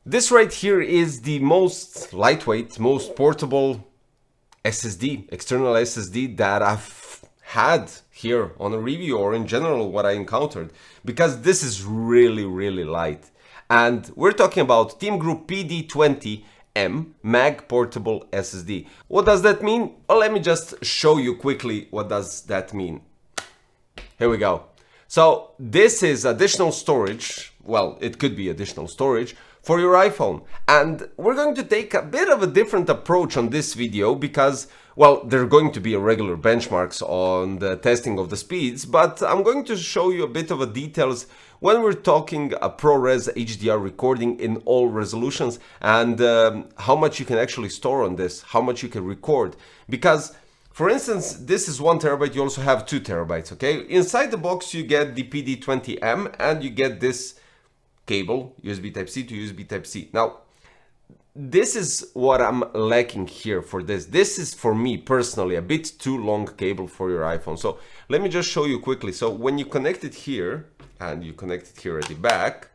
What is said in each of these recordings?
This right here is the most lightweight, most portable SSD, external SSD that I've had here on a review, or in general what I encountered, because this is really light. And we're talking about TEAMGROUP PD20M Mag Portable SSD. What does that mean? Well, let me just show you quickly what does that mean. Here we go. So this is additional storage. Well, it could be additional storage for your iPhone. And we're going to take a bit of a different approach on this video because, well, there are going to be regular benchmarks on the testing of the speeds, but I'm going to show you a bit of the details when we're talking a ProRes HDR recording in all resolutions, and how much you can actually store on this, how much you can record. Because, for instance, this is 1 terabyte, you also have 2 terabytes, okay? Inside the box you get the PD20M and you get this cable, USB Type-C to USB Type-C. Now, this is what I'm lacking here for this. This is, for me personally, a bit too long cable for your iPhone. So let me just show you quickly. So when you connect it here, and you connect it here at the back,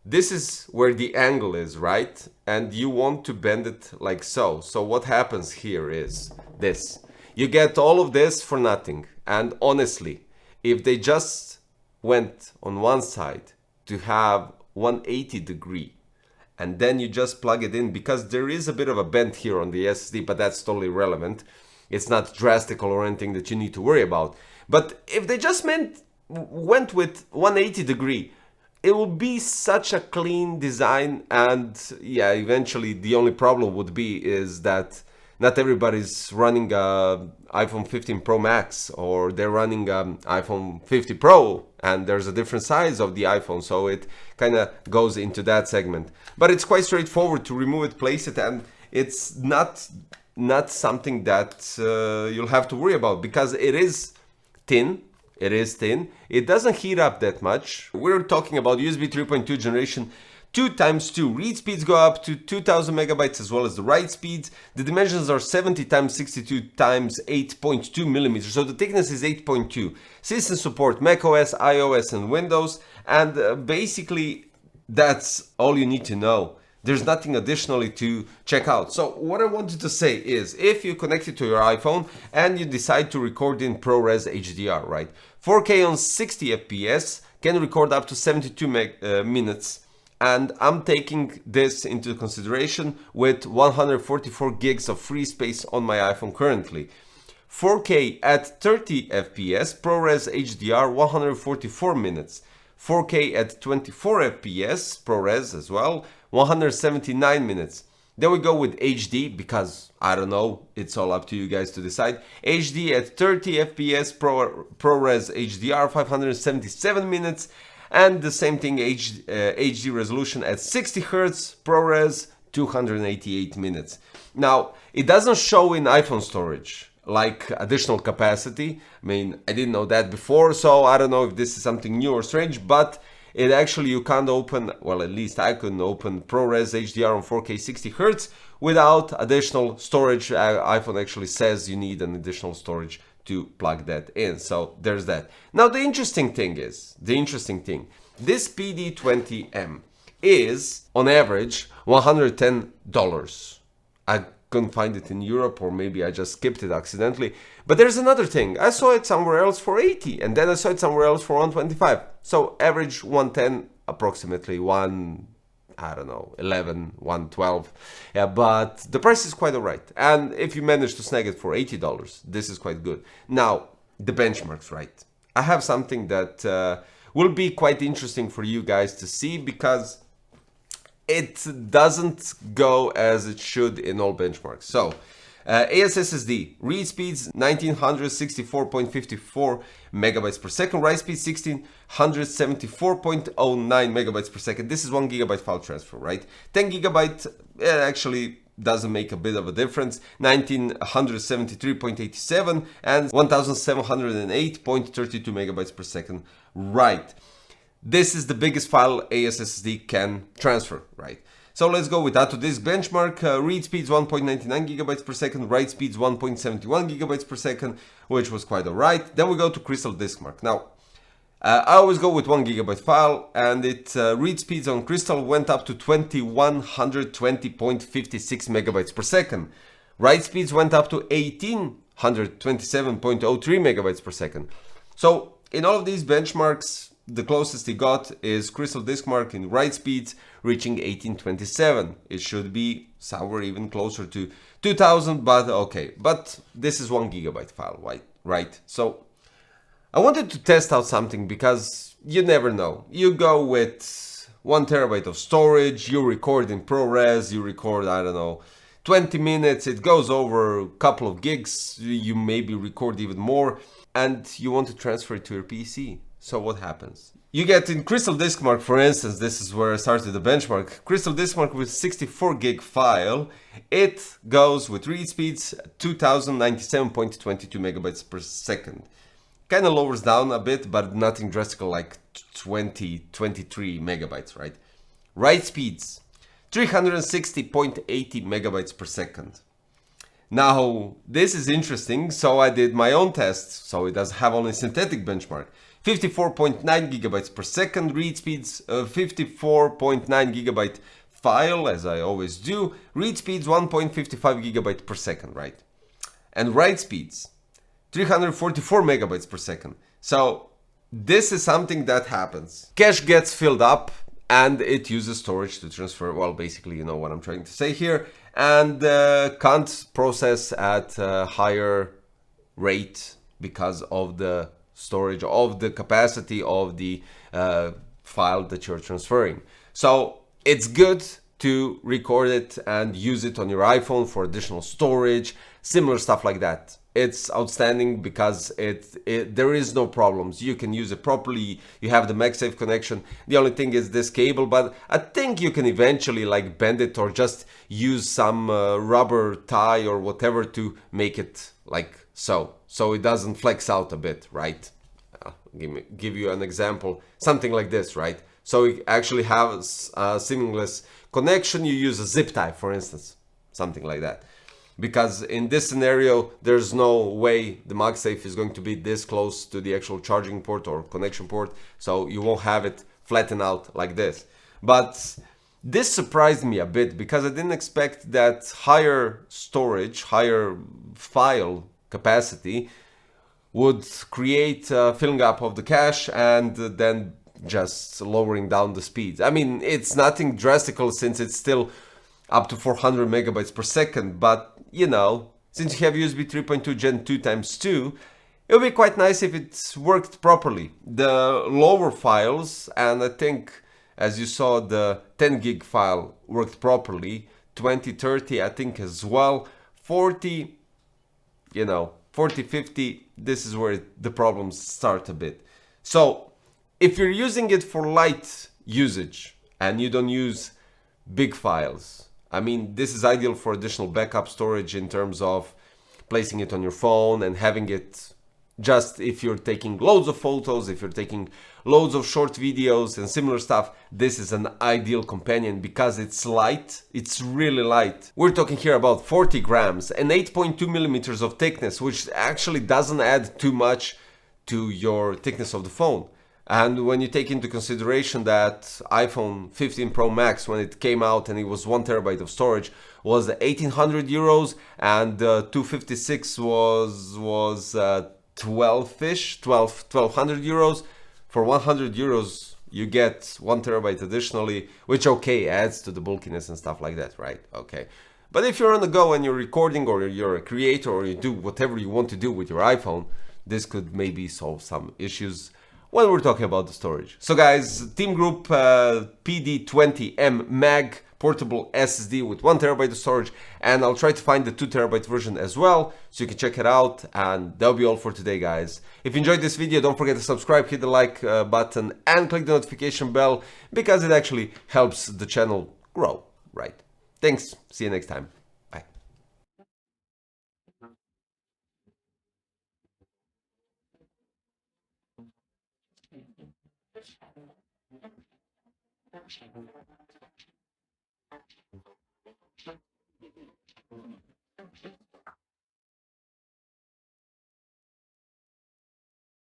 this is where the angle is, right? And you want to bend it like so. So what happens here is this. You get all of this for nothing. And honestly, if they just went on one side to have 180 degree, and then you just plug it in, because there is a bit of a bend here on the SSD, but that's totally irrelevant. It's not drastic or anything that you need to worry about. But if they just went with 180 degree, it will be such a clean design. And yeah, eventually the only problem would be is that not everybody's running iPhone 15 Pro Max, or they're running iPhone 50 Pro, and there's a different size of the iPhone, so it kind of goes into that segment. But it's quite straightforward to remove it, place it, and it's not something that you'll have to worry about, because it is thin. It is thin. It doesn't heat up that much. We're talking about USB 3.2 generation 2x2. Read speeds go up to 2000 megabytes, as well as the write speeds. The dimensions are 70 x 62 x 8.2 millimeters. So the thickness is 8.2. System support macOS, iOS, and Windows. And basically, that's all you need to know. There's nothing additionally to check out. So what I wanted to say is, if you connect it to your iPhone and you decide to record in ProRes HDR, right? 4K on 60 FPS can record up to 72 minutes. And I'm taking this into consideration with 144 gigs of free space on my iPhone currently. 4K at 30 FPS, ProRes HDR 144 minutes. 4K at 24 FPS, ProRes as well, 179 minutes. Then we go with HD, because I don't know, it's all up to you guys to decide. HD at 30 FPS, ProRes HDR 577 minutes. And the same thing, HD resolution at 60 Hz, ProRes 288 minutes. Now, it doesn't show in iPhone storage like additional capacity. I mean, I didn't know that before, so I don't know if this is something new or strange, but it actually, you can't open, well, at least I couldn't open ProRes HDR on 4K 60 Hz without additional storage. iPhone actually says you need an additional storage to plug that in. So there's that. Now the interesting thing, this PD20M is on average $110. I couldn't find it in Europe, or maybe I just skipped it accidentally. But there's another thing. I saw it somewhere else for 80, and then I saw it somewhere else for 125. So average 110, approximately 111, 112. Yeah, but the price is quite alright. And if you manage to snag it for $80, this is quite good. Now, the benchmarks, right? I have something that will be quite interesting for you guys to see, because it doesn't go as it should in all benchmarks. So, ASSD, read speeds 1964.54 megabytes per second, write speed 1674.09 megabytes per second. This is 1 gigabyte file transfer, right? 10 gigabyte actually doesn't make a bit of a difference. 1973.87 and 1708.32 megabytes per second, right? This is the biggest file ASSD can transfer, right? So let's go with that to this benchmark. Read speeds 1.99 gigabytes per second, write speeds 1.71 gigabytes per second, which was quite alright. Then we go to Crystal Disk Mark. Now, I always go with 1 gigabyte file, and it read speeds on Crystal went up to 2120.56 megabytes per second. Write speeds went up to 1827.03 megabytes per second. So in all of these benchmarks, the closest it got is Crystal Diskmark in write speeds reaching 1827. It should be somewhere even closer to 2000, but okay. But this is 1 gigabyte file, right? So I wanted to test out something because you never know. You go with 1 terabyte of storage, you record in ProRes, you record, I don't know, 20 minutes, it goes over a couple of gigs, you maybe record even more, and you want to transfer it to your PC. So what happens? You get in Crystal Diskmark, for instance, this is where I started the benchmark. Crystal Diskmark with 64 gig file, it goes with read speeds 2097.22 megabytes per second. Kind of lowers down a bit, but nothing drastic like 23 megabytes, right? Write speeds 360.80 megabytes per second. Now, this is interesting, so I did my own test, so it does have only synthetic benchmark. 54.9 gigabytes per second read speeds, 54.9 gigabyte file, as I always do. Read speeds 1.55 gigabyte per second, right? And write speeds 344 megabytes per second. So this is something that happens. Cache gets filled up and it uses storage to transfer, well, basically, you know what I'm trying to say here, and can't process at a higher rate because of the storage, of the capacity of the file that you're transferring. So it's good to record it and use it on your iPhone for additional storage, similar stuff like that. It's outstanding because there is no problems. You can use it properly. You have the MagSafe connection. The only thing is this cable, but I think you can eventually like bend it or just use some rubber tie or whatever to make it like so it doesn't flex out a bit, right? Give you an example, something like this, right? So it actually has a seamless connection. You use a zip tie, for instance, something like that. Because in this scenario, there's no way the MagSafe is going to be this close to the actual charging port or connection port, so you won't have it flatten out like this. But this surprised me a bit because I didn't expect that higher storage, higher file capacity would create a filling up of the cache and then just lowering down the speeds. I mean, it's nothing drastical since it's still up to 400 megabytes per second, but you know, since you have USB 3.2 Gen 2 times 2, it would be quite nice if it worked properly. The lower files, and I think as you saw the 10 gig file worked properly, 20, 30 I think as well, 40, you know, 40, 50, this is where the problems start a bit. So if you're using it for light usage and you don't use big files, I mean, this is ideal for additional backup storage in terms of placing it on your phone and having it just if you're taking loads of photos, if you're taking loads of short videos and similar stuff. This is an ideal companion because it's light, it's really light. We're talking here about 40 grams and 8.2 millimeters of thickness, which actually doesn't add too much to your thickness of the phone. And when you take into consideration that iPhone 15 Pro Max, when it came out and it was 1 terabyte of storage, was 1800 euros, and 256 was 1200 euros. For 100 euros, you get 1 terabyte additionally, which okay, adds to the bulkiness and stuff like that, right? Okay. But if you're on the go and you're recording, or you're a creator, or you do whatever you want to do with your iPhone, this could maybe solve some issues when we're talking about the storage. So guys, TEAMGROUP PD20M Mag Portable SSD with 1 terabyte of storage, and I'll try to find the 2 terabyte version as well, so you can check it out. And that'll be all for today, guys. If you enjoyed this video, don't forget to subscribe, hit the like button, and click the notification bell, because it actually helps the channel grow, right? Thanks, see you next time. Bye.